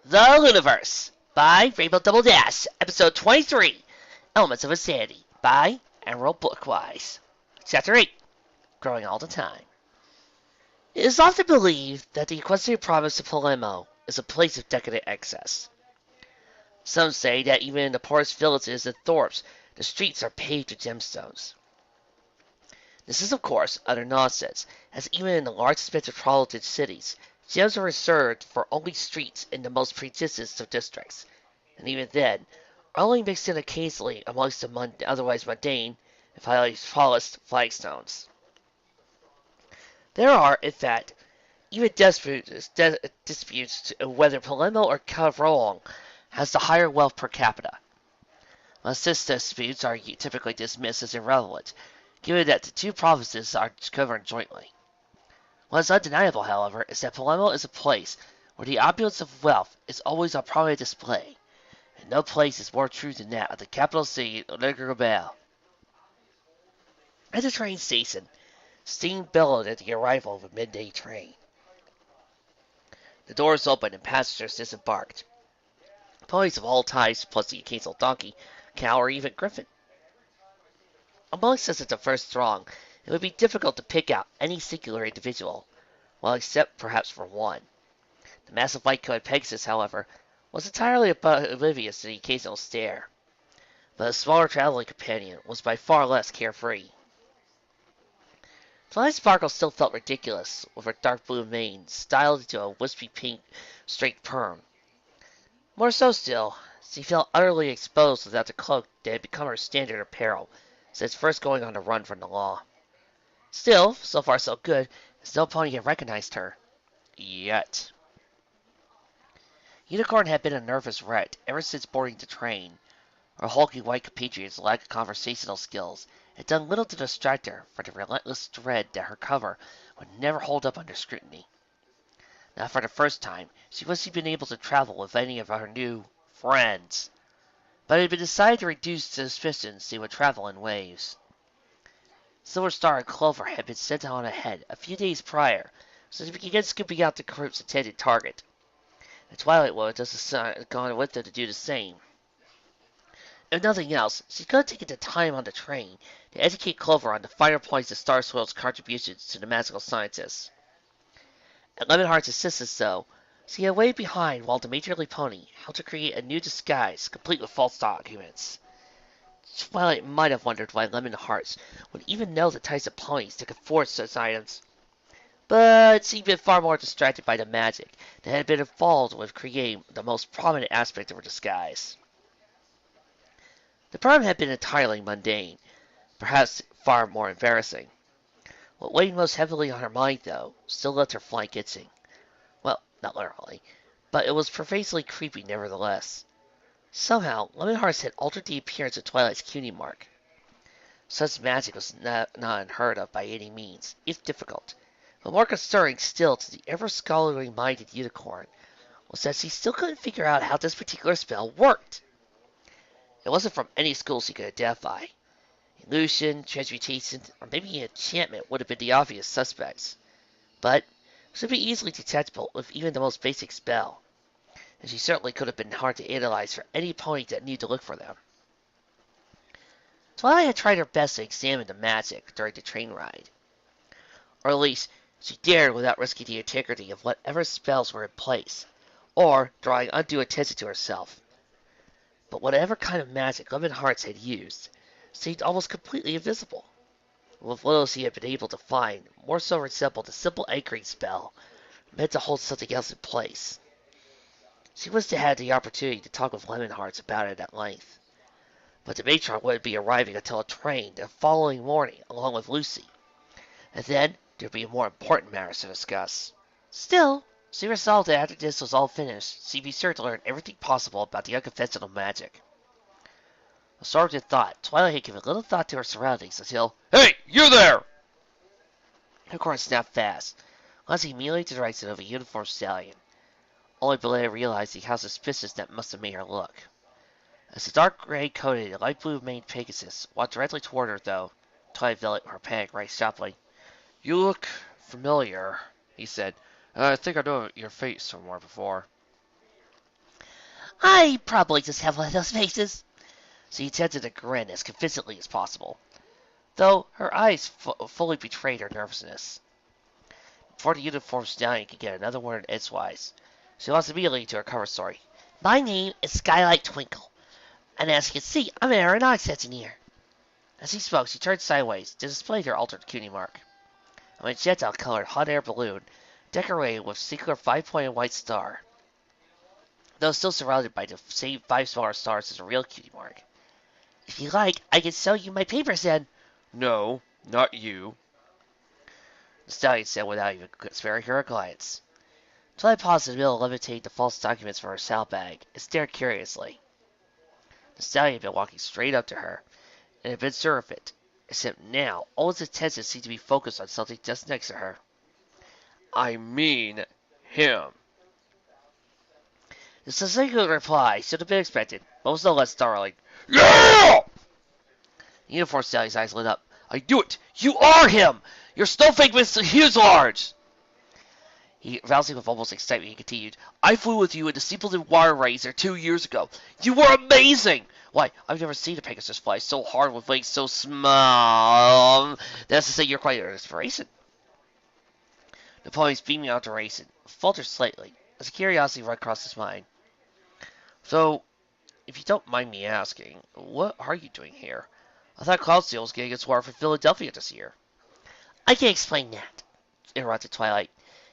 The Lunaverse by Rainbow Double Dash, Episode 23, Elements of Insanity by Emeral Bookwise. Chapter 8, Growing All the Time. It is often believed that the equestrian province of Palmo is a place of decadent excess. Some say that even in the poorest villages and thorps, the streets are paved with gemstones. This is, of course, utter nonsense, as even in the largest metropolitan cities, gems are reserved for only streets in the most prestigious of districts, and even then, are only mixed in occasionally amongst the otherwise mundane and polished flagstones. There are, in fact, even disputes whether Palermo or Cavrolong has the higher wealth per capita. Such disputes are typically dismissed as irrelevant, given that the two provinces are governed jointly. What is undeniable, however, is that Palmo is a place where the opulence of wealth is always on prominent display, and no place is more true than that of the capital city of regroup. At the train station, steam billowed at the arrival of a midday train. The doors opened and passengers disembarked. Ponies of all types, plus the occasional donkey, cow, or even griffin. Amongst such a diverse throng, it would be difficult to pick out any singular individual, well, except perhaps for one. The massive white-coated Pegasus, however, was entirely oblivious to the occasional stare, but a smaller traveling companion was by far less carefree. Twilight Sparkle still felt ridiculous, with her dark blue mane styled into a wispy pink straight perm. More so still, she felt utterly exposed without the cloak that had become her standard apparel since first going on the run from the law. Still, so far so good, as no pony had recognized her. Yet. Unicorn had been a nervous wreck ever since boarding the train. Her hulking white compatriots' lack of conversational skills had done little to distract her from the relentless dread that her cover would never hold up under scrutiny. Now, for the first time, she wasn't been able to travel with any of her new friends, but it had been decided to reduce suspicions they would travel in waves. Silver Star and Clover had been sent on ahead a few days prior, so they began scooping out the group's intended target. And Twilight would have gone with them to do the same. If nothing else, she could have taken the time on the train to educate Clover on the finer points of Star Swirl's contributions to the magical scientists. At Lemonheart's assistance, though, she had waited behind while the matronly pony helped to create a new disguise complete with false documents. Twilight might have wondered why Lemonheart would even know the types of ponies that could forge such items, but she'd been far more distracted by the magic that had been involved with creating the most prominent aspect of her disguise. The problem had been entirely mundane, perhaps far more embarrassing. What weighed most heavily on her mind, though, still left her flank itching. Well, not literally, but it was pervasively creepy nevertheless. Somehow, Lemonheart had altered the appearance of Twilight's cutie mark. Such magic was not unheard of by any means, if difficult, but more concerning still to the ever-scholarly-minded unicorn was that she still couldn't figure out how this particular spell worked. It wasn't from any school she could identify. Illusion, transmutation, or maybe enchantment would have been the obvious suspects, but it should be easily detectable with even the most basic spell, and she certainly could have been hard to analyze for any pony that needed to look for them. Twilight had tried her best to examine the magic during the train ride, or at least she dared without risking the integrity of whatever spells were in place, or drawing undue attention to herself. But whatever kind of magic Lemonheart had used seemed almost completely invisible. With little she had been able to find, more so resembled a simple anchoring spell meant to hold something else in place. She wished to have the opportunity to talk with Lemonheart about it at length, but the matron wouldn't be arriving until a train the following morning along with Lucy, and then there would be more important matters to discuss. Still, she resolved that after this was all finished, she'd be sure to learn everything possible about the unconventional magic. Absorbed in thought, Twilight had given little thought to her surroundings until, "Hey, you there!" Unicorn snapped fast, glancing immediately to the direction of a uniformed stallion, only later realizing how suspicious that must have made her look. As the dark gray-coated, light blue-maned Pegasus walked directly toward her, though, Twilight felt her panic rise sharply. "You look familiar," he said. "I think I know your face somewhere before." I probably just have one of those faces. She attempted to grin as convincingly as possible, though her eyes fully betrayed her nervousness. Before the uniformed stallion could get another word in edgewise, she lost immediately to her cover story. My name is Skylight Twinkle, and as you can see, I'm an aeronautics engineer. As he spoke, she turned sideways to display her altered cutie mark. A magenta-colored hot air balloon, decorated with a singular 5-pointed white star, though still surrounded by the same 5 smaller stars as a real cutie mark. If you like, I can show you my papers then. No, not you. The stallion said without even sparing her a glance. Twilight paused in the middle of levitating the false documents from her saddlebag and stared curiously. The stallion had been walking straight up to her, and had been sure of it, except now all his attention seemed to be focused on something just next to her. I mean him. The succinct reply should have been expected, but was no less startling. Yeah! The uniformed stallion's eyes lit up. I knew it! You are him! You're Snowflake with Huge. He, rousing with almost excitement, he continued. I flew with you in the Steepleton Water Racer 2 years ago. You were amazing! Why, I've never seen a Pegasus fly so hard with wings so small. That's to say, you're quite an inspiration. Napoleon's beaming adoration faltered slightly as a curiosity ran across his mind. So, if you don't mind me asking, what are you doing here? I thought Cloudsteel was getting its water from Philadelphia this year. I can't explain that, interrupted Twilight.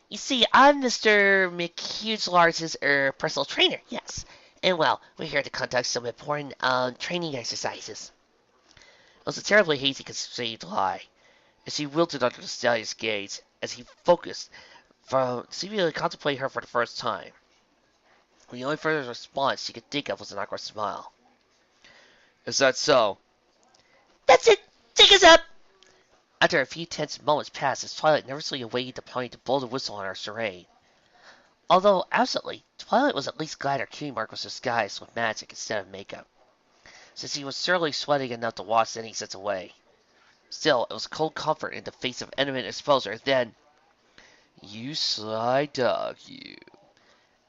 You see, I'm Mr. McHugh-Lars's personal trainer, yes. And, well, we're here to conduct some important training exercises. It was a terribly hazy conceived lie, as she wilted under the stallion's gaze, as he focused from seemingly contemplating her for the first time. The only further response she could think of was an awkward smile. Is that so? That's it! Take us up! After a few tense moments passed, as Twilight nervously awaited the point to blow the whistle on her charade. Although absently, Twilight was at least glad her cutie mark was disguised with magic instead of makeup, since he was certainly sweating enough to wash any sense away. Still, it was cold comfort in the face of imminent exposure. Then, you sly dog, you.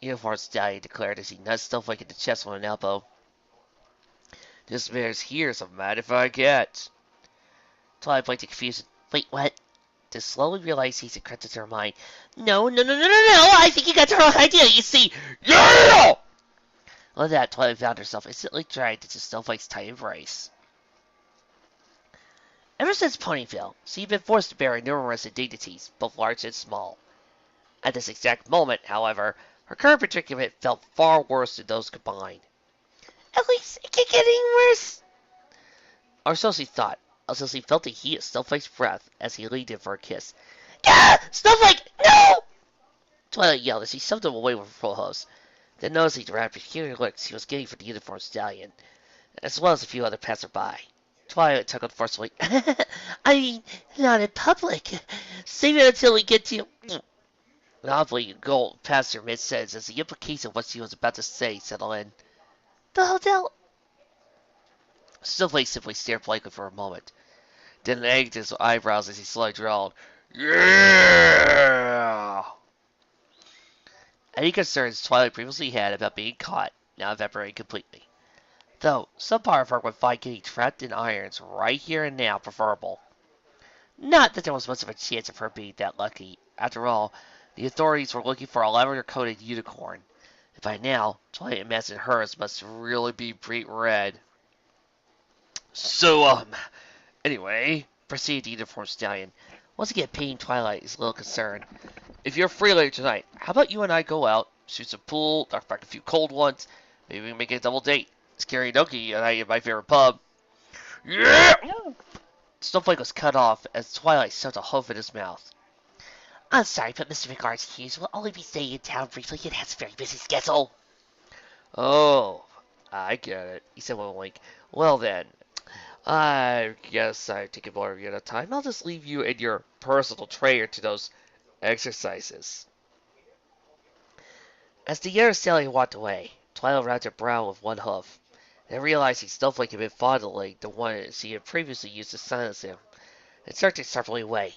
Uniformed Stallion declared as he nudged Snowflake in the chest with an elbow. This man's here's a mighty cat. Twilight blinked in confusion. Wait, what? To slowly realize he's encrypted to her mind. No, I think you got the wrong idea, you see. Yeah! With that, Twilight found herself instantly dragged into Snowflake's tight embrace. Ever since Ponyville, she had been forced to bear numerous indignities, both large and small. At this exact moment, however, her current predicament felt far worse than those combined. At least it can't get any worse. Or so she thought, until she felt the heat of Snowflake's breath as he leaned in for a kiss. Ah! Snowflake! No! Twilight yelled as she shoved him away with her full hose, then noticing the rapid peculiar looks he was getting from the uniformed stallion, as well as a few other passersby. Twilight chuckled forcefully. I mean, not in public. Save it until we get to... An oddly gulp passed her mid-sentence as the implication of what she was about to say settled in. The hotel... Snowflake simply stared blankly for a moment, then egged his eyebrows as he slowly drawled, Yeah! Any concerns Twilight previously had about being caught now evaporated completely. Though, some part of her would find getting trapped in irons right here and now preferable. Not that there was much of a chance of her being that lucky. After all, the authorities were looking for a lavender-coated unicorn, and by now, Twilight imagined hers must really be bright red. So, anyway, Proceeded the uniformed stallion, once again paying Twilight his little concern. if you're free later tonight, how about you and I go out, shoot some pool, knock back a few cold ones, maybe we can make it a double date. It's karaoke and I at my favorite pub. Yeah! Snowflake was cut off as Twilight shoved a hoof in his mouth. I'm sorry, but Mr. Hughes will only be staying in town briefly and has a very busy schedule. Oh, I get it, he said with a wink. Well then, I guess I've taken more of your time. I'll just leave you and your personal trainer to those exercises. As the other stallion walked away, Twilight rounded her brow with one hoof, then realizing Snowflake had been fondling the one she had previously used to silence him, and started sharply away.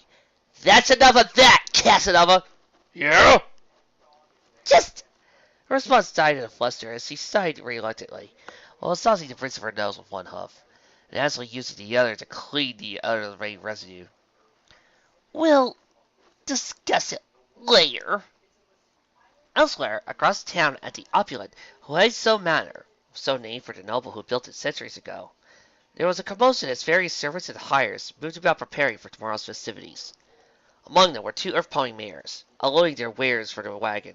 That's enough of that, Casanova! Yeah? Just Her response died in a fluster as she sighed reluctantly, while saucing the bridge of her nose with one hoof, and actually using the other to clean the other rain residue. We'll discuss it later. Elsewhere, across town at the opulent Huiso Manor, so named for the noble who built it centuries ago, there was a commotion as various servants and hires moved about preparing for tomorrow's festivities. Among them were two earth-pawing mares, unloading their wares for their wagon.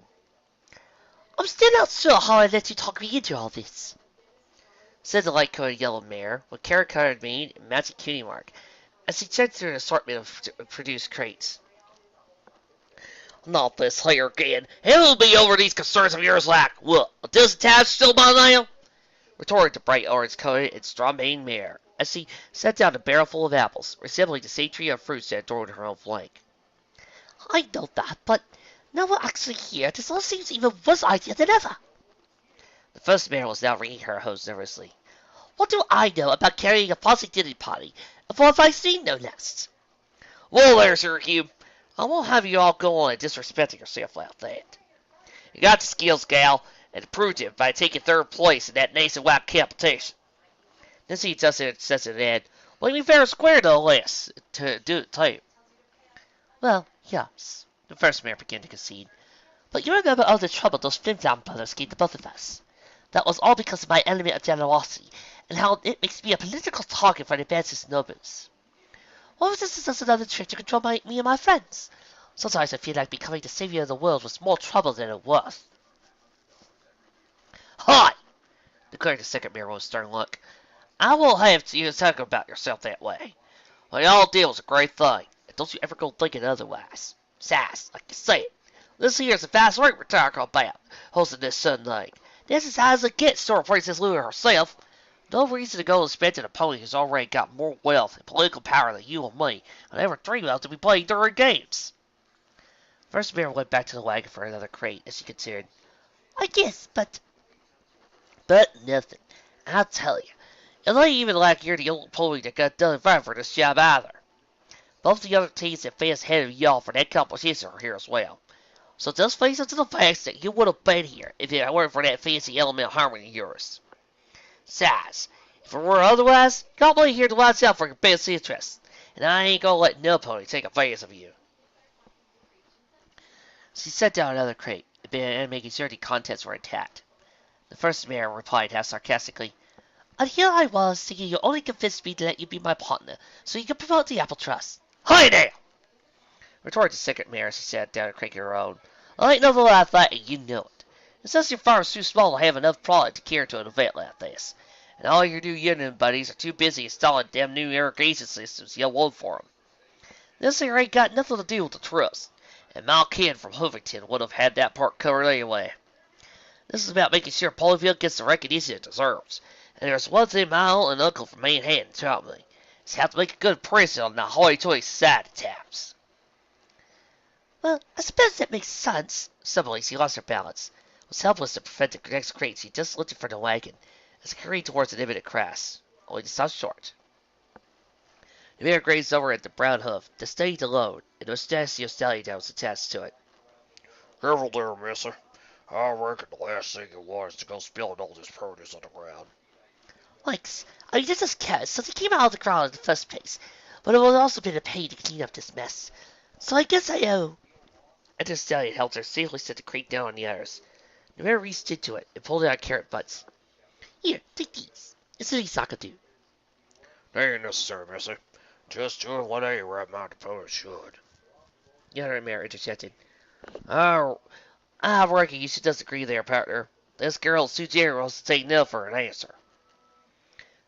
I'm still not sure how I let you talk me into all this, said the light-coated yellow mare, with carrot-colored mane and matching cutie mark, as he checked through an assortment of produced crates. Not this here again. Who'll be over these concerns of yours like, what, a dozen times still by now? Retorted the bright orange-coated and straw-maned mare, as she set down a barrel full of apples, resembling the same tree of fruits that adorned her own flank. I know that, but now we're actually here, this all seems even worse idea than ever. The first mare was now wringing her hose nervously. What do I know about carrying a fancy dinner party, and what have I seen, no less? Well, there, Sir Hugh, I won't have you all go on disrespecting yourself like that. You got the skills, gal, and proved it by taking third place in that nationwide competition. Then she adjusted her sensitive head, looking fair and square, no less, to do it too. Well, yes, the first mare began to concede. But you remember all the trouble those Flimflam brothers gave to both of us. That was all because of my element of generosity, and how it makes me a political target for the advances nobles. What if this is just another trick to control me and my friends? Sometimes I feel like becoming the savior of the world was more trouble than it worth. Hi! Declared the second mare with a stern look. I won't have you talk about yourself that way. What y'all did was a great thing, and don't you ever go thinking otherwise. Besides, like you said, this here's a fast rate we're talking about, hosting this Sunday. That's as high as it gets, sort of Princess Louis herself. No reason to go and spend an opponent who's already got more wealth and political power than you and me, and ever dream of to be playing during games. First mare went back to the wagon for another crate as she considered. I guess, but nothing. I'll tell you. It ain't even like you're the old pony that got done fine for this job either. Both the other teams that fans ahead of y'all for that competition are here as well. So just face up to the facts that you would have been here if it weren't for that fancy elemental harmony of yours. Besides, if it were otherwise, y'all be here to watch out for your best interests, and I ain't gonna let no pony take advantage of you. She set down another crate, and making sure the contents were intact. The first mare replied half sarcastically, and here I was, thinking you only convinced me to let you be my partner, so you could promote the Apple Trust. Hi there! Retorted the second mare as she sat down and cranking her own. I ain't nothing like that, and you know it. And since your farm's too small to have enough product to carry to an event like this, and all your new union buddies are too busy installing them new irrigation systems you want for 'em. This here ain't got nothing to do with the trust, and my kid from Hoovington would have had that part covered anyway. This is about making sure Polyville gets the recognition it deserves, and there's one thing my aunt and uncle from Manhattan taught me. It's how to make a good impression on the hoity-toity society taps. Well, I suppose that makes sense. Suddenly, she lost her balance, was helpless to prevent the next crate. She just lifted from the wagon as it hurried towards an imminent crash, only to stop short. The mare grazed over at the brown hoof to steady the load, and the mustachio stallion that was attached to it. Careful there, mister. I reckon the last thing you want is to go spilling all this produce on the ground. Thanks. I mean, this is chaos, since it came out of the ground in the first place, but it would also been a pain to clean up this mess. So I guess I owe. And the stallion helped her safely set the crate down on the others. The mare reached into it and pulled out carrot butts. Here, take these. It's the least I could do. That ain't necessary, mister. Just doing what any right-minded opponent should. The other mare interjected. I reckon you should disagree there, partner. This girl's too generous to take no for an answer.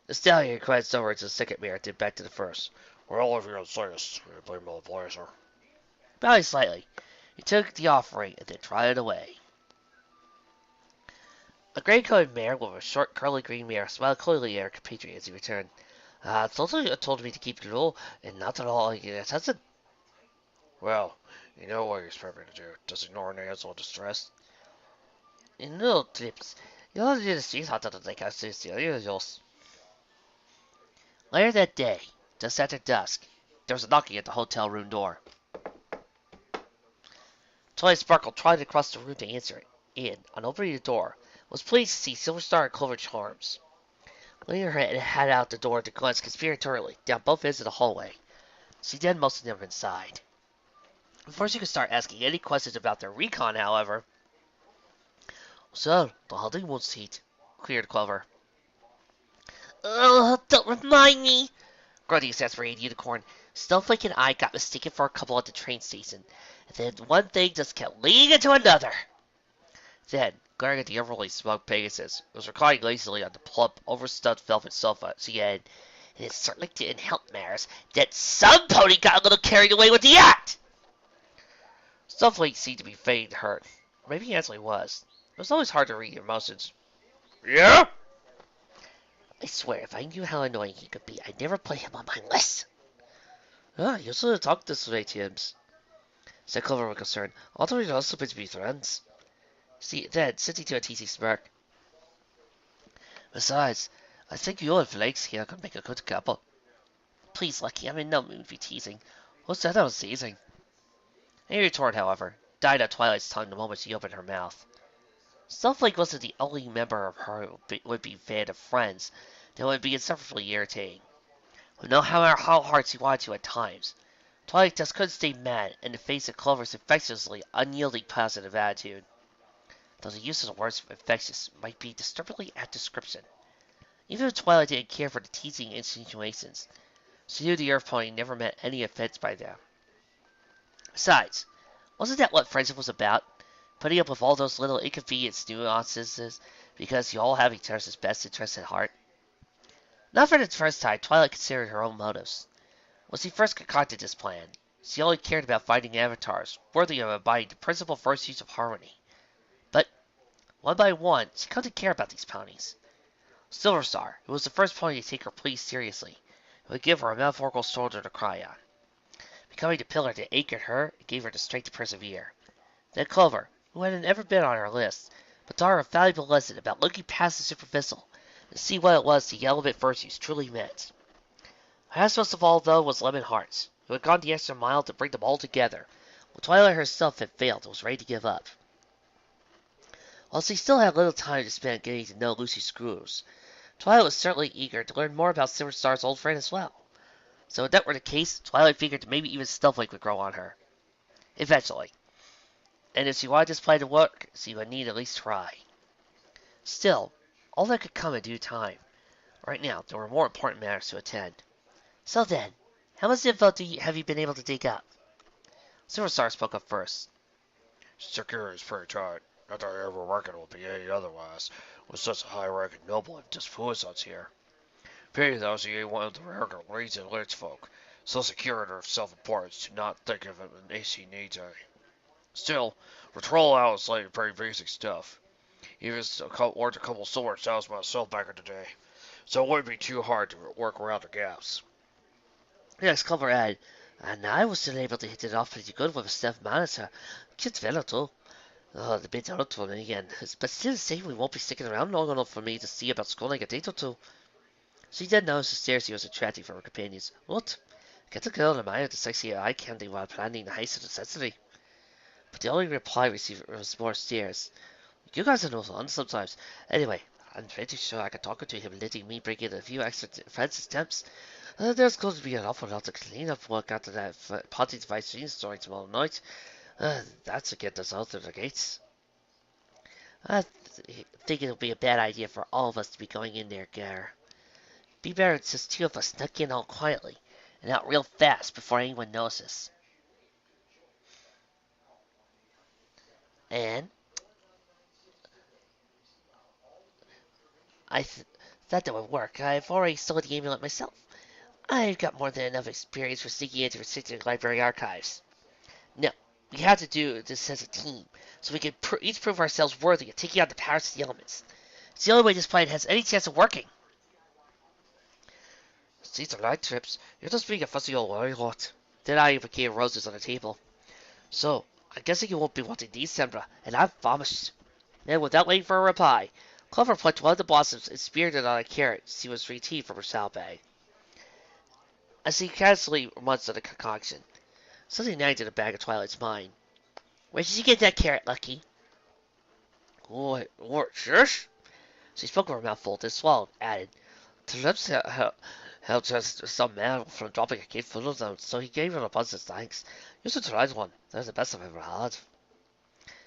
The stallion glanced over to the second mare and then back to the first. Well, if you insist, you blame my blazer. Probably slightly. He took the offering and then trotted away. A gray-coated mare with a short, curly green mare smiled coyly at her compatriot as he returned. Totally told me to keep it low and not at all attention. Well, you know what you expect me to do. Just ignore Nan's all distress. In little tips, you'll just see how to take us serious. Later that day, just after dusk, there was a knocking at the hotel room door. Twilight Sparkle tried to cross the room to answer it, in on opening the door, was pleased to see Silver Star and Clover Charms. Laying her head out the door to glance conspiratorially down both ends of the hallway. She then most of them inside. Before she could start asking any questions about their recon, however, "Sir, the honeymoon seat," cleared Clover. "Oh, don't remind me," groaned the exasperated unicorn. "Snowflake and I got mistaken for a couple at the train station, and then one thing just kept leading into another." Then, glaring at the overly smug Pegasus, who was reclining lazily on the plump, overstuffed velvet sofa, she added, "And it certainly didn't help matters that some pony got a little carried away with the act." Snowflake seemed to be fading to hurt. Or maybe he actually was. It was always hard to read your emotions. "Yeah?" "I swear, if I knew how annoying he could be, I'd never put him on my list." "Ah, you shouldn't talk this way, James," said Clover with concern. "Although we're not supposed to be friends." See, then, sitting to a teasing smirk. "Besides, I think you and Flakes here could make a good couple." "Please, Lucky, I'm in no mood to be teasing. Who said I was teasing?" Any retort, however, died on Twilight's tongue the moment she opened her mouth. Snowflake wasn't the only member of her would-be band of friends that would be insufferably irritating. No matter how hard she wanted to at times, Twilight just couldn't stay mad in the face of Clover's infectiously unyielding positive attitude. Though the use of the word infectious might be disturbingly apt description. Even if Twilight didn't care for the teasing insinuations, she knew the Earth Pony never meant any offense by them. Besides, wasn't that what friendship was about? Putting up with all those little inconvenience nuances because you all have each other's best interests at heart? Not for the first time, Twilight considered her own motives. When she first concocted this plan, she only cared about finding avatars worthy of embodying the principal first use of harmony. But, one by one, she come to care about these ponies. Silver Star, who was the first pony to take her plea seriously, would give her a metaphorical shoulder to cry on. Becoming the pillar that anchored her and gave her the strength to persevere. Then Clover, who had never been on her list, but taught her a valuable lesson about looking past the superficial and see what it was the element virtues truly meant. Perhaps most of all, though, was Lemon Hearts, who had gone the extra mile to bring them all together, when Twilight herself had failed and was ready to give up. While she still had little time to spend getting to know Lucy Screws, Twilight was certainly eager to learn more about Silver Star's old friend as well. So if that were the case, Twilight figured that maybe even Snowflake would grow on her. Eventually. And if she wanted this plan to work, she would need at least try. Still, all that could come in due time. Right now, there were more important matters to attend. So then, how much info have you been able to dig up? Silver Star spoke up first. "Security's pretty tight. Not that I ever reckon it would be any otherwise, with such a high-ranking noble and disfluence here. Pity though she ain't one of the regular lazy rich folk, so secure in her self-importance to not think of it unless she needs any. Still, patrol out is like pretty basic stuff. Even ordered a couple silver shells myself back in the day, so it wouldn't be too hard to work around the gaps." Yes, Clover added, and I was still able to hit it off pretty good with a staff manager. Kid's fellow too. Oh, the bit out for me again. But still the same, we won't be sticking around long enough for me to see about schooling a date or two. She did notice the stare she was attracting from her companions. What? Get a girl and admire the sexy eye candy while planning the heist of necessity. But the only reply received was more stares. You guys are no fun sometimes. Anyway, I'm pretty sure I can talk her to him letting me bring in a few extra fancy stamps. There's going to be an awful lot of cleanup work after that party device story tomorrow night. That's to get us out of the gates. I think it'll be a bad idea for all of us to be going in there, Gar. Be better if just two of us snuck in all quietly, and out real fast before anyone notices. And I thought that would work. I've already stolen the amulet myself. I've got more than enough experience for sneaking into restricted library archives. No, we have to do this as a team, so we can each prove ourselves worthy of taking on the powers of the elements. It's the only way this plan has any chance of working. These are night trips. You're just being a fussy old worrywart. Then I became roses on the table. So, I'm guessing you won't be wanting these, Sembra, and I'm famished. Then, without waiting for a reply, Clover plucked one of the blossoms and speared it on a carrot she was retrieved from her saddlebag. As she casually munched on the concoction, something nagged in the back of Twilight's mind. Where did you get that carrot, Lucky? What, shush? She spoke with her mouth full, then swallowed, added, Teleps held just some man from dropping a kid full of them, so he gave her a bunch of thanks. You should try one. They're the best I've ever had.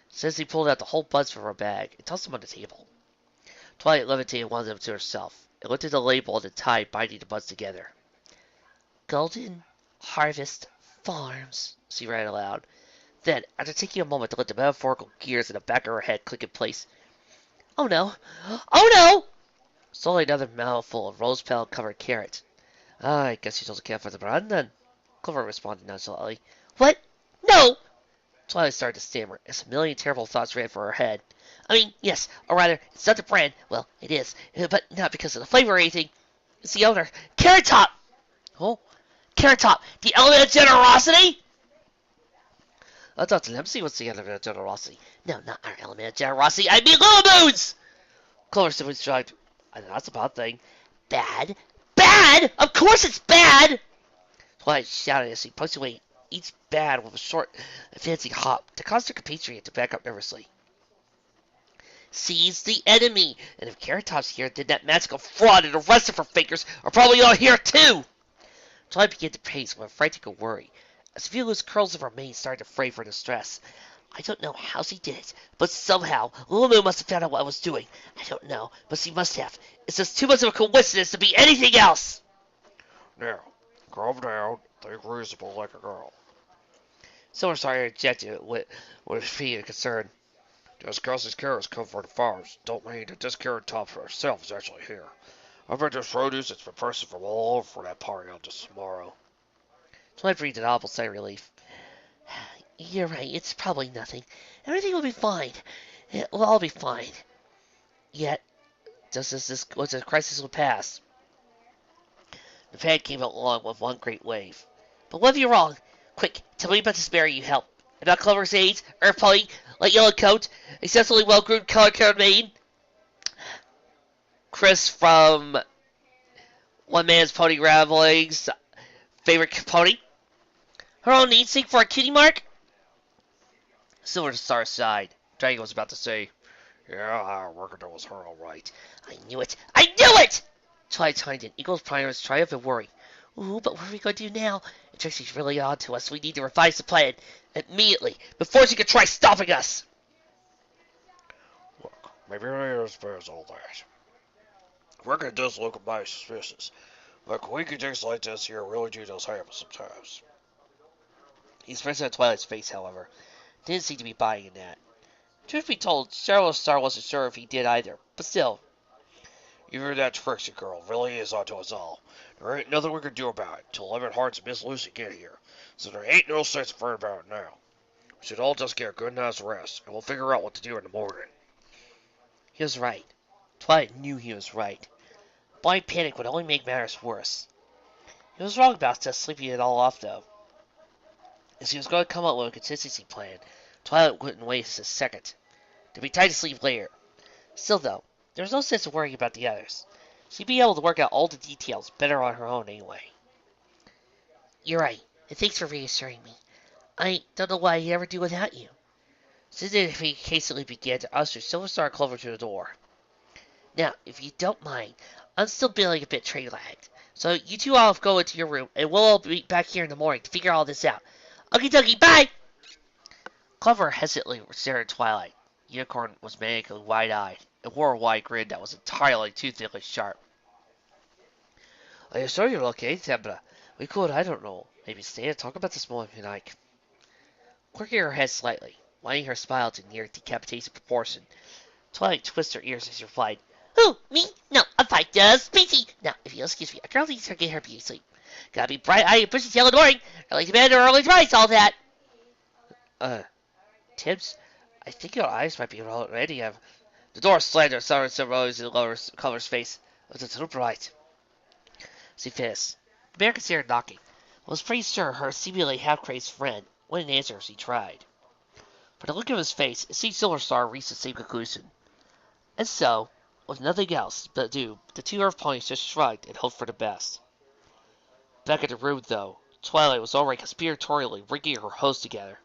Since he pulled out the whole bunch from her bag and tossed them on the table. Twilight levitated one of them to herself and looked at the label on the tie binding the buds together. Golden Harvest Farms, she read aloud. Then, after taking a moment to let the metaphorical gears in the back of her head click in place, Oh no! Oh no! Slowly another mouthful of rose-petal covered carrot. I guess you doesn't care for the brand then, Clover responded nonchalantly. What? No! Twilight started to stammer as a million terrible thoughts ran through her head. I mean, yes, or rather, it's not the brand. Well, it is, but not because of the flavor or anything. It's the owner. Carrot Top! Oh? Carrot Top, the element of generosity? I thought Dempsey was the element of generosity. No, not our element of generosity. I mean Lunaverse! Clover simply shrugged. I know that's a bad thing. Bad? Bad? Of course it's bad! Twilight shouted as he punctuated each bad with a short and fancy hop that caused her compatriot to back up nervously. Seize the enemy! And if Carrot Top's here, then that magical fraud and the rest of her fakers are probably all here too! Twilight began to pace with a frightening worry, as a few loose curls of her mane started to fray for distress. I don't know how she did it, but somehow Lulu must have found out what I was doing. I don't know, but she must have. It's just too much of a coincidence to be anything else! Now, calm down. Think reasonable like a girl. Silverstar interjected with fear and concern. Just because these carrots come from the farms, don't mean that this Carrot Top herself is actually here. I bet there's produce that's been purchased from all over for that party on this tomorrow. Twilight breathed an awful sigh of relief. You're right, it's probably nothing. Everything will be fine. It will all be fine. Yet, just as this crisis will pass, the panic came along with one great wave. But what if you're wrong? Quick, tell me about this berry you help. About Clover's aids, Earth Pony, Light Yellow Coat, exceptionally well-groomed color-coded maid. Chris from One Man's Pony Ramblings, favorite pony. Her own namesake for a cutie mark? Silverstar sighed. Dragon was about to say, Yeah, I reckon that was her all right. I knew it! I knew it! Twilight chimed in, equal Primer's triumph and worry. Ooh, but what are we going to do now? If Trixie's really on to us, we need to revise the plan immediately, before she can try stopping us! Look, maybe it ain't as bad as all that. I reckon it does look mighty suspicious. Like, quinky things like this here really do does happen sometimes. The expression on Twilight's face, however, didn't seem to be buying in that. Truth be told, Star wasn't sure if he did either, but still. Even that Trixie girl really is onto us all. There ain't nothing we can do about it till Lemon Hearts and Miss Lucy get here, so there ain't no sense of worrying about it now. We should all just get a good night's rest, and we'll figure out what to do in the morning. He was right. Twilight knew he was right. Blind panic would only make matters worse. He was wrong about just sleeping it all off, though. As he was going to come up with a contingency plan, Twilight wouldn't waste a second. There'd be time to sleep later. Still, though, there was no sense of worrying about the others. She'd be able to work out all the details better on her own anyway. You're right, and thanks for reassuring me. I don't know what I'd ever do without you. Susan hastily began to usher Silverstar and Clover to the door. Now, if you don't mind, I'm still feeling a bit train-lagged. So you two all go into your room, and we'll all be back here in the morning to figure all this out. Okie dokie, bye! Clover hesitantly stared at Twilight. Unicorn was manically wide-eyed, and wore a wide grin that was entirely too thickly sharp. Are you sure you're okay, Tembra? We could, I don't know, maybe stay and talk about this more if you like. Quirking her head slightly, winding her smile to near decapitation proportion, Twilight twisted her ears as she replied, Who, me? No, I'm fine, just busy. Now, if you'll excuse me, a girl needs to get her beauty sleep. Gotta be bright-eyed and bushy-tailed in the morning. Early to bed or early to rise, all that. Tibbs, I think your eyes might be already. The door slammed and sorrow rose in Clover's face. It was too bright. She finished. The bear considered knocking. I was pretty sure her seemingly half-crazed friend wouldn't answer if she tried. From the look of his face, it seemed Silverstar reached the same conclusion. And so, with nothing else but to do, the two Earth ponies just shrugged and hoped for the best. Back in the room, though, Twilight was already conspiratorially ringing her host together,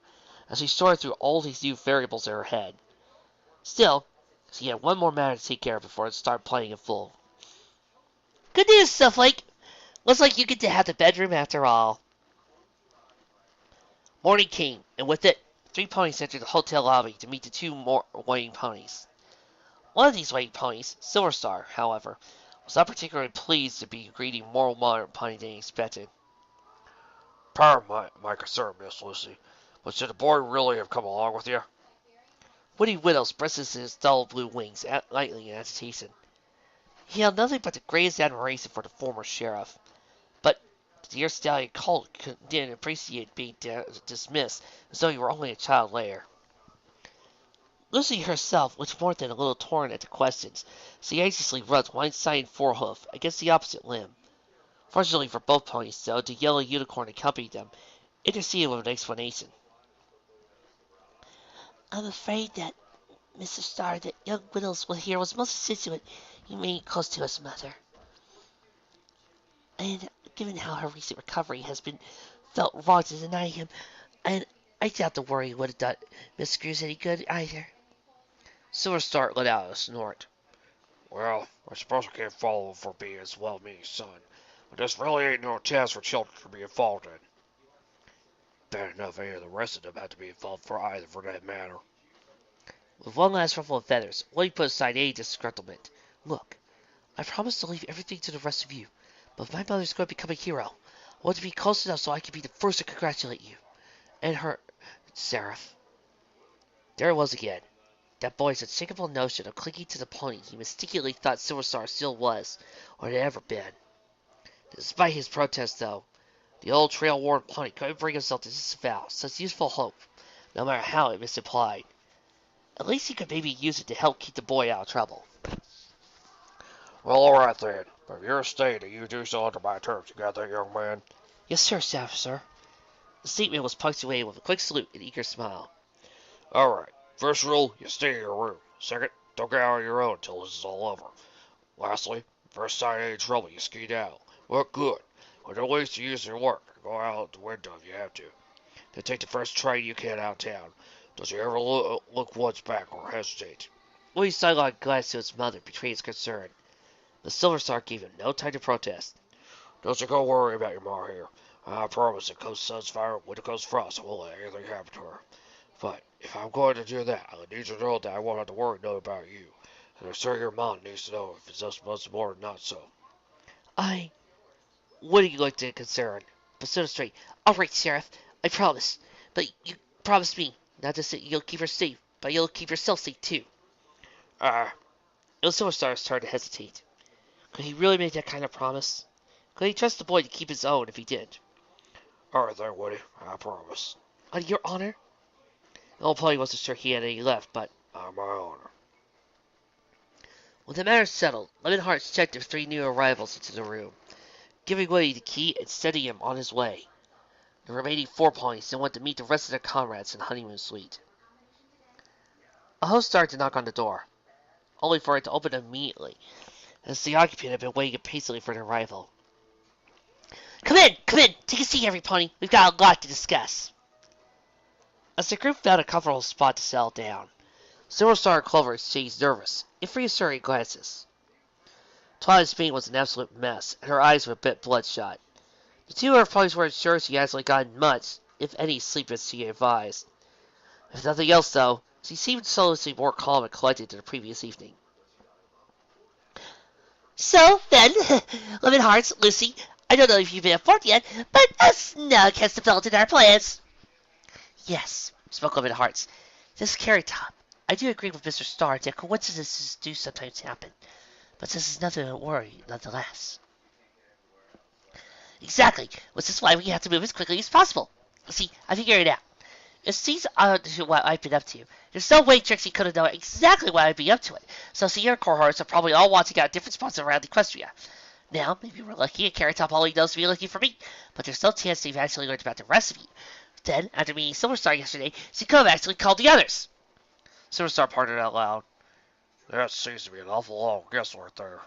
as she sorted through all these new variables in her head. Still, So you have one more matter to take care of before it start playing in full. Good news, Snowflake. Looks like you get to have the bedroom after all. Morning came, and with it, 3 ponies entered the hotel lobby to meet the 2 more waiting ponies. One of these waiting ponies, Silver Star, however, was not particularly pleased to be greeting more modern pony than he expected. Pardon my concern, Miss Lucy, but should the boy really have come along with you? Woody Widows breasted his dull blue wings lightly in agitation. He held nothing but the greatest admiration for the former sheriff, but the dear stallion cold didn't appreciate being dismissed as though he were only a child later. Lucy herself was more than a little torn at the questions, so she anxiously rubbed one side forehoof against the opposite limb. Fortunately for both ponies, though, the yellow unicorn accompanied them, interceding with an explanation. I'm afraid that, Mr. Starr, that young Whittles here was most assiduous in remaining close to his mother. And given how her recent recovery has been felt wrong to deny him, and I doubt the worry would have done Miss Screws any good either. Silver Star let out a snort. Well, I suppose I can't follow him for being his well-meaning son, but this really ain't no chance for children to be involved in. Bad enough any of the rest of them had to be involved for either, for that matter. With one last ruffle of feathers, Woody put aside any disgruntlement. Look, I promise to leave everything to the rest of you, but if my mother's going to become a hero, I want to be close enough so I can be the first to congratulate you. And her... Seraph. There it was again. That boy's unshakable notion of clinging to the pony he mistakenly thought Silver Star still was, or had ever been. Despite his protest, though, the old trail-worn pony couldn't bring himself to disavow such useful hope, no matter how it misapplied. At least he could maybe use it to help keep the boy out of trouble. Well, alright then, but if you're staying and you do so under my terms, you got that, young man? Yes, sir, sir. The statement was punctuated with a quick salute and eager smile. Alright, first rule, you stay in your room. Second, don't get out on your own until this is all over. Lastly, first sign of any trouble, you ski out. Look good. But don't waste your use your work. Go out the window if you have to. Then take the first train you can out of town. Don't you ever look once back or hesitate. Woody's sidelong glance to his mother betrayed his concern. The Silver Star gave him no time to protest. Don't you go worry about your ma here. I promise it comes sun's fire, when it comes frost, I won't let anything happen to her. But if I'm going to do that, I need you to know that I won't have to worry no about you. And I'm sure your mom needs to know if it's just much more or not so. Woody looked in concern, but stood straight. All right, Sheriff, I promise. But you promise me, not just that you'll keep her safe, but you'll keep yourself safe too. It was Silver Star's turn to hesitate. Could he really make that kind of promise? Could he trust the boy to keep his own if he did? Alright then, Woody, I promise. On your honor? The old pony wasn't sure he had any left, but On my honor. with the matter settled, Lemon Hearts checked the 3 new arrivals into the room, giving Woody the key and sending him on his way. The remaining 4 ponies then went to meet the rest of their comrades in the honeymoon suite. A host started to knock on the door, only for it to open immediately, as the occupant had been waiting impatiently for their arrival. Come in, take a seat, every pony. We've got a lot to discuss. As the group found a comfortable spot to settle down, Silver Star and Clover exchanged nervous, if reassuring glances. Twilight's mane was an absolute mess, and her eyes were a bit bloodshot. The 2 other ponies weren't sure she actually gotten much, if any, sleep as she advised. If nothing else, though, she seemed solidly more calm and collected than the previous evening. So, then, Lemon Hearts, Lucy, I don't know if you've been informed yet, but a snug has developed in our plans. Yes, spoke Lemon Hearts. This Carrot Top. I do agree with Mr. Starr that coincidences do sometimes happen, but this is nothing to worry, nonetheless. Exactly, which is why we have to move as quickly as possible. See, I figured it out. It seems to what I've been up to. There's no way Trixie could have known exactly what I'd be up to it, so Sierra cohorts are probably all watching out different spots around Equestria. Now, maybe we're lucky and Carrot Top only knows to be looking for me, but there's no chance they've actually learned about the rest of you. Then, after meeting Silver Star yesterday, she could have actually called the others. Silver Star parted out loud. That seems to be an awful long guesswork there.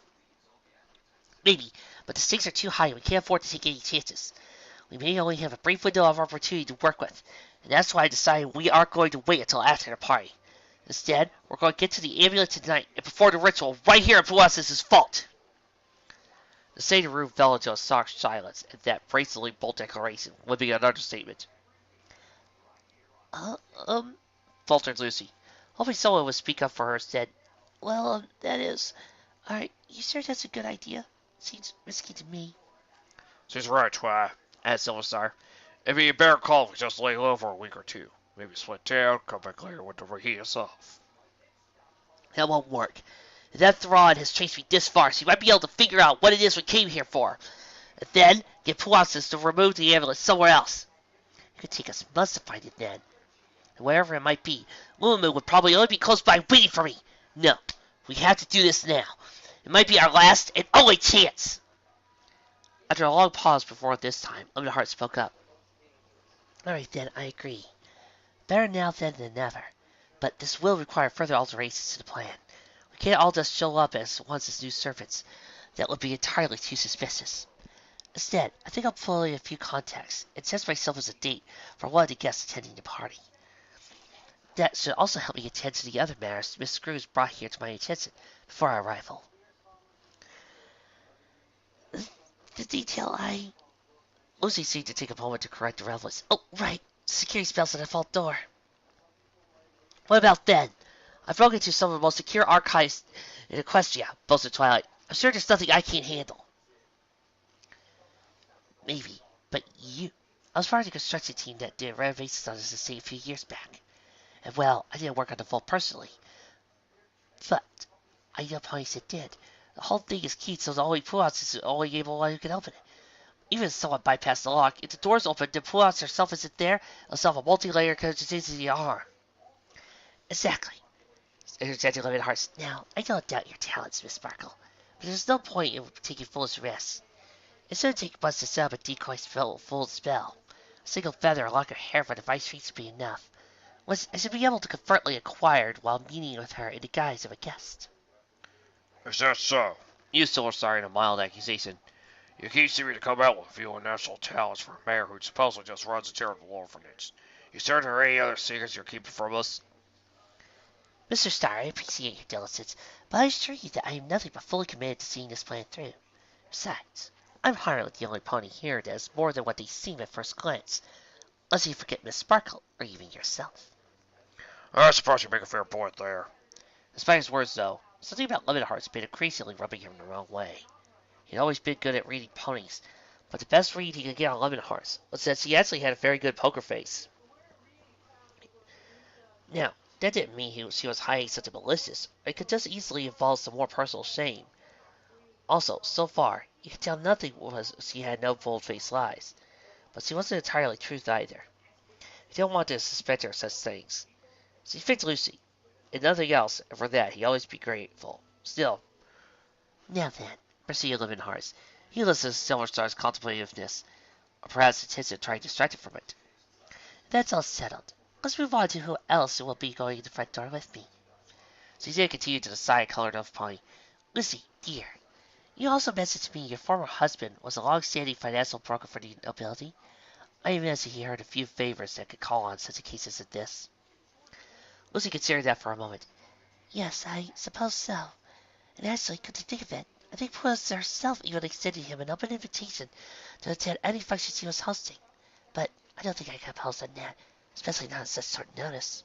Maybe, but the stakes are too high and we can't afford to take any chances. We may only have a brief window of opportunity to work with, and that's why I decided we aren't going to wait until after the party. Instead, we're going to get to the amulet tonight and perform the ritual right here in Puas's vault. The state of the room fell into a stark silence, and that brazenly bold declaration would be an understatement. Uh, um, faltered Lucy, hoping someone would speak up for her instead. Well, that is... Alright, you sure that's a good idea? Seems risky to me. She's right, Twi. Asked Silver Star. It'd be a better call if we just lay low for a week or two. Maybe split down, come back later when the heat is off. That won't work. If that Thrawn has traced me this far, she might be able to figure out what it is we came here for. And then, get Puasis to remove the amulet somewhere else. It could take us months to find it then. And wherever it might be, Lunamu would probably only be close by waiting for me. No, we have to do this now. It might be our last and only chance. After a long pause before this time, Luminheart spoke up. Alright then, I agree. Better now than never. But this will require further alterations to the plan. We can't all just show up as once as new servants. That would be entirely too suspicious. Instead, I think I'll pull in a few contacts and test myself as a date for one of the guests attending the party. That should also help me attend to the other matters Miss Screws brought here to my attention before our arrival. The detail Lucy seemed to take a moment to correct the revelers. Oh, right. Security spells on the vault door. What about then? I've broken into some of the most secure archives in Equestria, boasted Twilight. I'm sure there's nothing I can't handle. Maybe, but you... I was part of the construction team that did renovations on this estate a few years back. And well, I didn't work on the vault personally. But I know ponies that did. The whole thing is keyed, so the only pull-outs is the only able one who can open it. Even if someone bypassed the lock, if the door's open, the pull-outs herself isn't there, it'll solve a multi-layer contingency arm. Exactly. Interjected Luminheart. Now, I don't doubt your talents, Miss Sparkle, but there's no point in taking foolish risks. It shouldn't take much to set up a decoy full spell. A single feather or lock of hair for the vice should be enough. I should be able to covertly acquire it while meeting with her in the guise of a guest. Is that so? Used Silver Star in a mild accusation. You keep seeming to come out with a few unnatural talents for a mayor who supposedly just runs a charitable orphanage. You certain there are any other secrets you're keeping from us? Mr. Star, I appreciate your diligence, but I assure you that I am nothing but fully committed to seeing this plan through. Besides, I'm hardly the only pony here that is more than what they seem at first glance, unless you forget Miss Sparkle, or even yourself. I suppose you make a fair point there. Despite his words, though, something about Luminheart's been increasingly rubbing him the wrong way. He'd always been good at reading ponies, but the best read he could get on Luminheart's was that he actually had a very good poker face. Now, that didn't mean she was hiding something malicious. It could just easily involve some more personal shame. Also, so far, you could tell nothing was she had no bold-faced lies, but she wasn't entirely truth either. He didn't want to suspect her of such things. She picked Lucy, and nothing else, and for that he'd always be grateful. Still, now then, proceeded Luminheart, he listened to Silver Star's contemplativeness, or perhaps attention trying to distract him from it. That's all settled. Let's move on to who else will be going to the front door with me. She did continue to the side-colored elf pony. Lucy, dear, you also mentioned to me your former husband was a long-standing financial broker for the nobility. I imagine he heard a few favors that could call on such a case as this. Lucy considered that for a moment. Yes, I suppose so. And actually, come to think of it, I think Puss herself even extended him an open invitation to attend any function she was hosting. But I don't think I can impose on that, especially not on such short notice.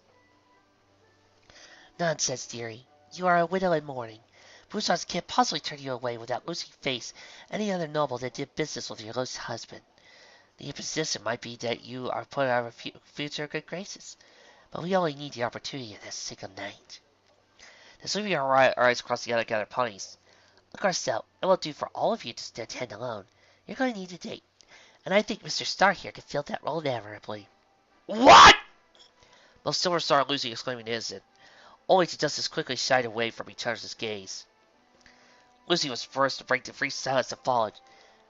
Nonsense, dearie. You are a widow in mourning. Bouchons can't possibly turn you away without losing face any other noble that did business with your lost husband. The imposition might be that you are put out of future good graces, but we only need the opportunity of this single night. Then sweeping our eyes across the other gathered ponies. Of course, so, it won't do for all of you to attend alone. You're going to need a date, and I think Mr. Star here can fill that role admirably. What? Both Silver Star and Lucy exclaiming in innocent, only to just as quickly shied away from each other's gaze. Lucy was first to break the brief silence that followed.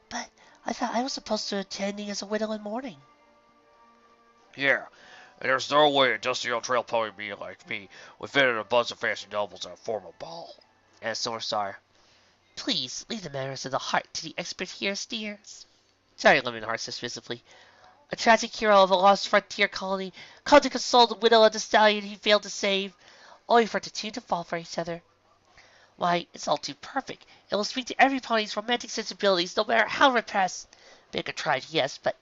But I thought I was supposed to attending as a widow in mourning. Yeah, and there's no way a dusty old trail pony being like me would fit in a bunch of fancy nobles at a formal ball. And Silver Star, please leave the matters of the heart to the expert here, dears. Sorry, Luminheart suspiciously. A tragic hero of a lost frontier colony called to console the widow of the stallion he failed to save, only for the two to fall for each other. Why, it's all too perfect. It will speak to every pony's romantic sensibilities, no matter how repressed. They could try, yes, but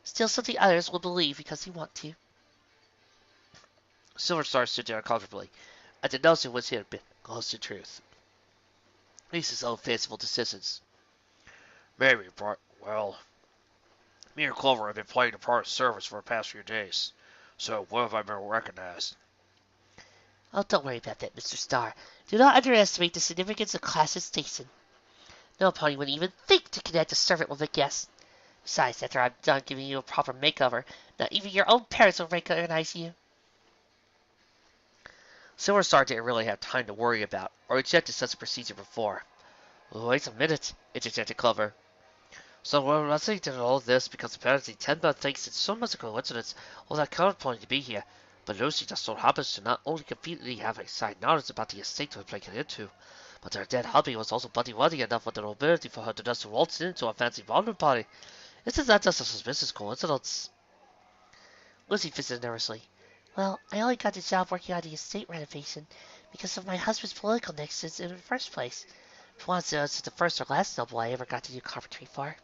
still something others will believe because they want to. Silver Star stood there uncomfortably. At the nose in which he had been close to truth. Lisa's own fanciful desistance. Maybe, but, well, me and Clover have been playing the part of service for the past few days. So, what have I been recognized? Oh, don't worry about that, Mr. Star. Do not underestimate the significance of class and station. No pony would even think to connect a servant with a guest. Besides, after I'm done giving you a proper makeover, not even your own parents will recognize you. Silver Star didn't really have time to worry about or rejected such a procedure before. Wait a minute, interjected Clover. So we're listening to all this because apparently Tenma thinks it's so much a coincidence for that counterpoint to be here, but Lucy just so happens to not only completely have inside knowledge about the estate we're breaking into, but her dead hubby was also buddy-waddy enough with the nobility for her to just waltz into a fancy ballroom party. Isn't that just a suspicious coincidence? Lucy visited nervously. Well, I only got the job working on the estate renovation because of my husband's political nexus in the first place. For once, it's the first or last noble I ever got to do carpentry for.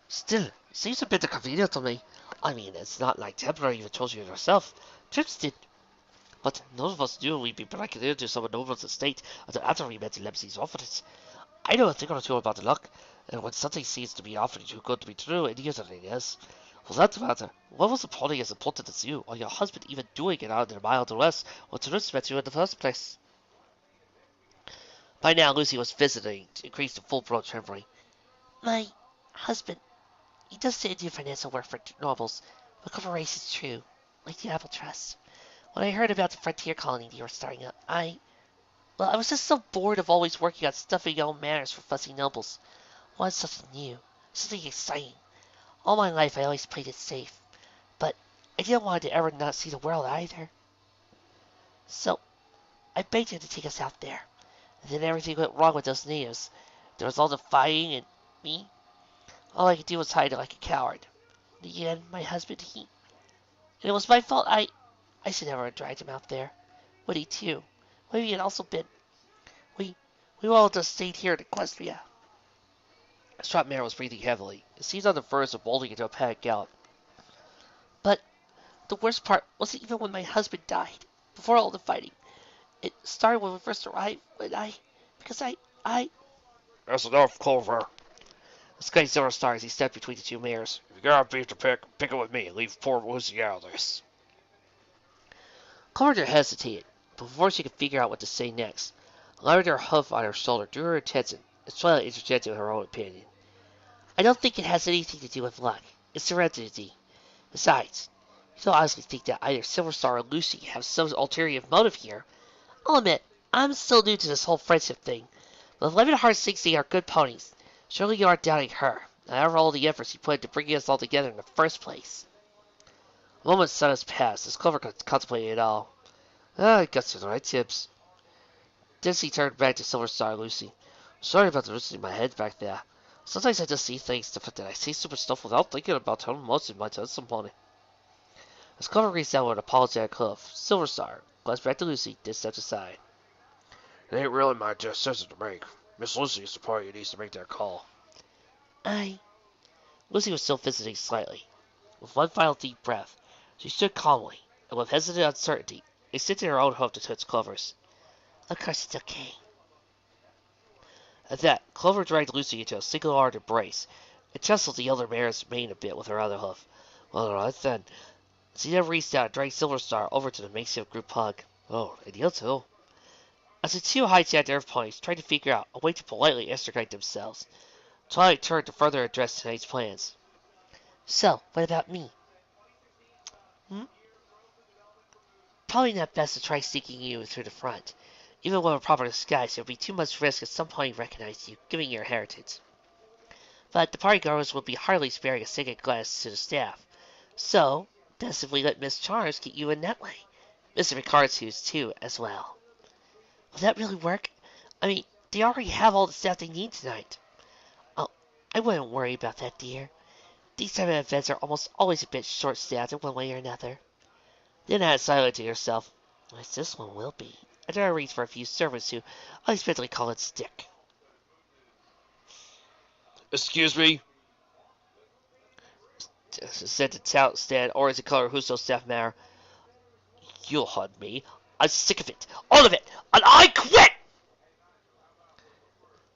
Still, it seems a bit inconvenient to me. I mean, it's not like Templar even told you yourself. Trixie did. But none of us knew we'd be breaking into some noble's estate until after we met Lemsey's office. I know a thing or two about the luck, and when something seems to be awfully too good to be true, it usually is. For that matter, what was the pony as important as you, or your husband even doing it out in a mild west when Trixie met you in the first place? By now, Lucy was visiting to increase the full-blown trembling. My husband, he does do financial work for nobles, but corporations true, like the Apple Trust. When I heard about the frontier colony you were starting up, I was just so bored of always working on stuffy your own manors for fussy nobles. I wanted something new, something exciting. All my life I always played it safe, but I didn't want to ever not see the world either. So I begged him to take us out there. And then everything went wrong with those natives. There was all the fighting and me. All I could do was hide like a coward. In the end, my husband, and it was my fault. I should never have dragged him out there. Woody too. Maybe he had also been. We all just stayed here in Equestria. Strap Mare was breathing heavily. It seemed on the verge of bolting into a panic gallop. But the worst part wasn't even when my husband died. Before all the fighting. It started when we first arrived, because I... That's enough, Clover. Exclaimed Silver Star as he stepped between the two mares. If you got beef to pick it with me. Leave poor Lucy out of this. Clover hesitated, but before she could figure out what to say next, allowing her hoof on her shoulder drew her attention, as Twilight interjected with her own opinion. I don't think it has anything to do with luck. It's serenity. Besides, you don't honestly think that either Silver Star or Lucy have some ulterior motive here. I'll admit, I'm still new to this whole friendship thing, but if Lemon Heart thinks they are good ponies, surely you aren't doubting her, after all the efforts she put into bringing us all together in the first place. A moment's silence passed as Clover contemplated it all. I guess you're right, Tibbs. Then she turned back to Silver Star and Lucy. Sorry about the losing my head back there. Sometimes I just see things that I see stupid stuff without thinking about how much it might touch somebody. As Clover reached out with an apologetic hoof, Silver Star glanced back to Lucy, then stepped aside. It ain't really my decision to make. Miss Lucy is the party who needs to make that call. Lucy was still visiting slightly. With one final deep breath, she stood calmly, and with hesitant uncertainty, extended her own hoof to touch Clover's. Of course it's okay. At that, Clover dragged Lucy into a single-armed embrace, and tussled the elder mare's mane a bit with her other hoof. Well, all right then. She then reached out and dragged Silver Star over to the makeshift group hug. Oh, and you too. As the two high-jacked earth ponies tried to figure out a way to politely extricate themselves, Twilight turned to further address tonight's plans. So, what about me? Probably not best to try sneaking you through the front. Even with a proper disguise, there would be too much risk if some pony recognized you, given your heritage. But the party girls would be hardly sparing a second glance to the staff. So, best if we let Miss Charms get you in that way. Mr. Ricard's too, as well. Will that really work? I mean, they already have all the staff they need tonight. Oh, I wouldn't worry about that, dear. These type of events are almost always a bit short-staffed in one way or another. Then add silently to herself. As this one will be. I dare reach for a few servants who unexpectedly call it stick. Excuse me? Said the tout stand, or as a color who's so staff matter. You'll hunt me. I'm sick of it. All of it. And I quit!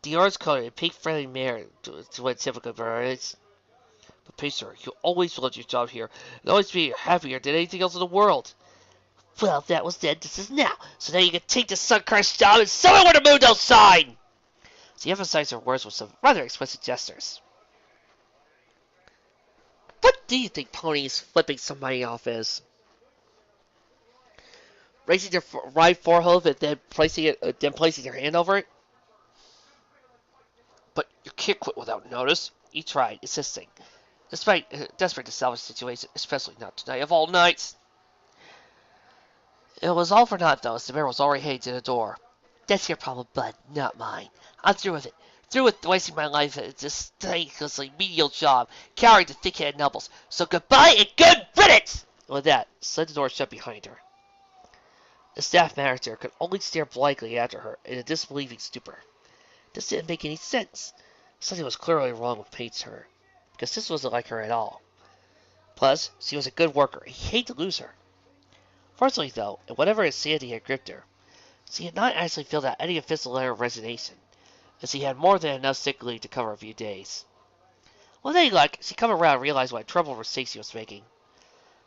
The orange color and pink friendly mare to what typical varieties. But please, sir, you always love your job here and always be happier than anything else in the world. Well, that was then, this is now. So now you can take the sun-cursed job and sell it where the moon don't shine! She emphasized her words with some rather explicit gestures. What do you think ponies flipping somebody off is? Raising their right forehead and then placing their hand over it? But you can't quit without notice. He tried, insisting. Despite desperate to salvage the situation, especially not tonight of all nights. It was all for naught, though, as the mayor was already heading to the door. That's your problem, bud, not mine. I'm through with it. Through with wasting my life at this thanklessly menial job, carrying the thick-headed nobles. So goodbye and good riddance! And with that, slid the door shut behind her. The staff manager could only stare blankly after her in a disbelieving stupor. This didn't make any sense. Something was clearly wrong with Painter, because this wasn't like her at all. Plus, she was a good worker. He hated to lose her. Fortunately, though, in whatever insanity had gripped her, she had not actually filled out any official letter of resignation, and she had more than enough sick leave to cover a few days. With any luck, she come around and realized what trouble mistake she was making.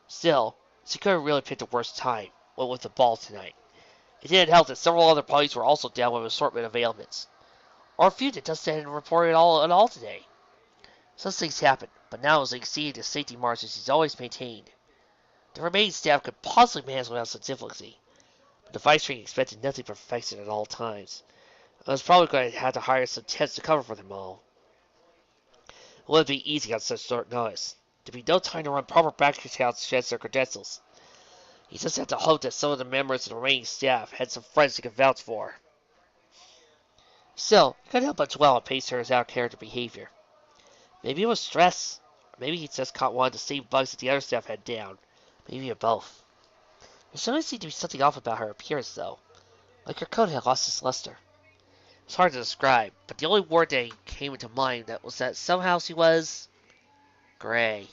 Still, she couldn't really pick the worst time, what with the ball tonight. It didn't help that several other parties were also down with an assortment of ailments. Or a few that just hadn't reported at all today. Such things happen, but now as they exceeded the safety margins she's always maintained, the remaining staff could possibly manage without some difficulty. But the vice-king expected nothing but perfection at all times. I was probably going to have to hire some tents to cover for them all. It wouldn't be easy on such short notice. There'd be no time to run proper bank accounts to check their credentials. He just had to hope that some of the members of the remaining staff had some friends he could vouch for. Still, he couldn't help but dwell on Pacer's out-of-character behavior. Maybe it was stress, or maybe he just caught one of the same bugs that the other staff had down. Maybe both. There certainly seemed to be something off about her appearance, though. Like her coat had lost its luster. It's hard to describe, but the only word that came into mind was that somehow she was gray.